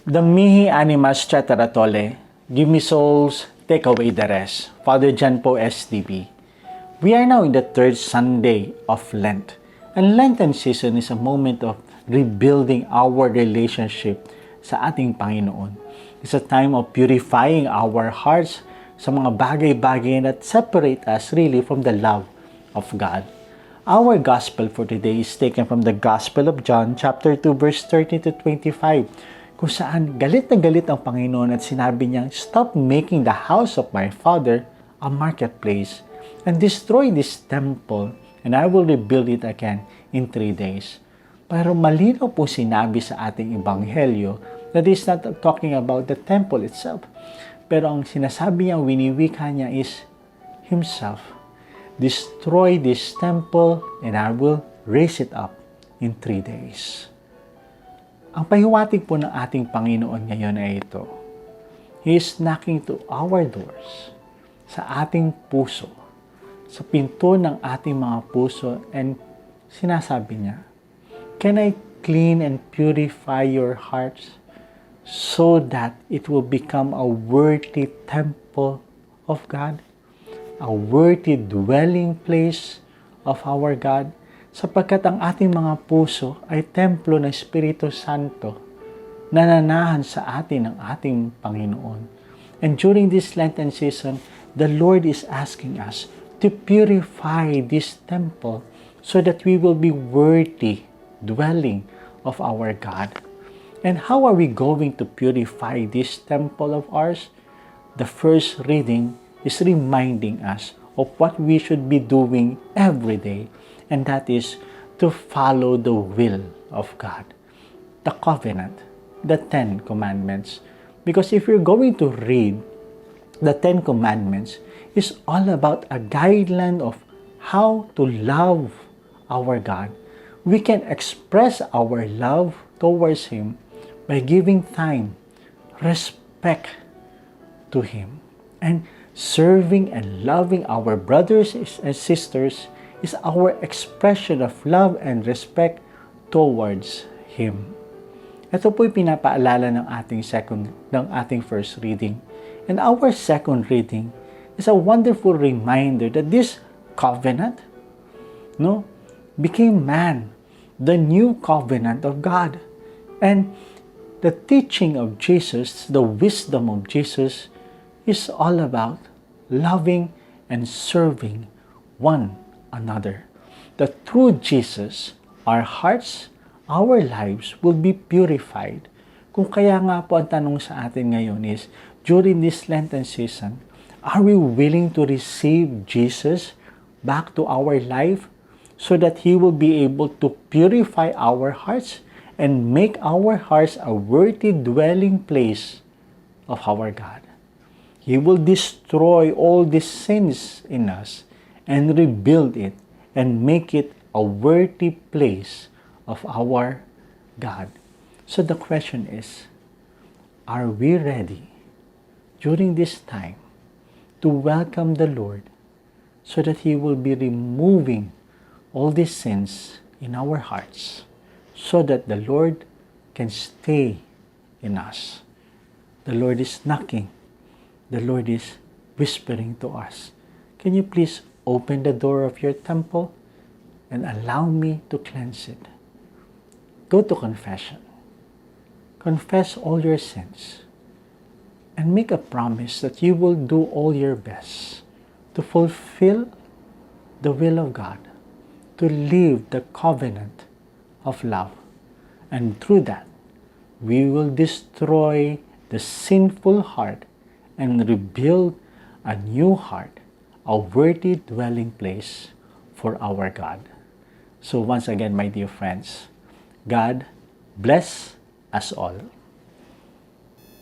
The mihi animas chatteratole, give me souls, take away the rest. Father John po, SDB. We are now in the third Sunday of Lent. And Lenten season is a moment of rebuilding our relationship sa ating Panginoon. It's a time of purifying our hearts sa mga bagay-bagay that separate us really from the love of God. Our gospel for today is taken from the Gospel of John, chapter 2, verse 30 to 25, kung saan galit na galit ang Panginoon at sinabi niya, "Stop making the house of my Father a marketplace and destroy this temple and I will rebuild it again in 3 days. Pero malinaw po sinabi sa ating ebanghelyo that is not talking about the temple itself. Pero ang sinasabi niya, winiwika niya is Himself. Destroy this temple and I will raise it up in 3 days. Ang pahiwatig po ng ating Panginoon ngayon ay ito. He is knocking to our doors, sa ating puso, sa pinto ng ating mga puso, and sinasabi niya, "Can I clean and purify your hearts so that it will become a worthy temple of God, a worthy dwelling place of our God?" Sapagkat ang ating mga puso ay templo ng Espiritu Santo na nanahan sa atin ng ating Panginoon. And during this Lenten season, the Lord is asking us to purify this temple so that we will be worthy dwelling of our God. And how are we going to purify this temple of ours? The first reading is reminding us of what we should be doing every day, and that is to follow the will of God, the covenant, the 10 commandments. Because if you're going to read the 10 commandments, it's all about a guideline of how to love our God. We can express our love towards Him by giving time, respect to Him, and serving and loving our brothers and sisters is our expression of love and respect towards Him. Ito po'y pinapaalala ng ating first reading. And our second reading is a wonderful reminder that this covenant, became man, the new covenant of God. And the teaching of Jesus, the wisdom of Jesus, is all about loving and serving one another. That through Jesus, our hearts, our lives will be purified. Kung kaya nga po ang tanong sa atin ngayon is, during this Lenten season, are we willing to receive Jesus back to our life so that He will be able to purify our hearts and make our hearts a worthy dwelling place of our God? He will destroy all the sins in us and rebuild it and make it a worthy place of our God. So the question is, are we ready during this time to welcome the Lord so that He will be removing all these sins in our hearts so that the Lord can stay in us? The Lord is knocking. The Lord is whispering to us, "Can you please open the door of your temple and allow me to cleanse it?" Go to confession. Confess all your sins and make a promise that you will do all your best to fulfill the will of God, to live the covenant of love. And through that, we will destroy the sinful heart and rebuild a new heart, a worthy dwelling place for our God. So once again, my dear friends, God bless us all.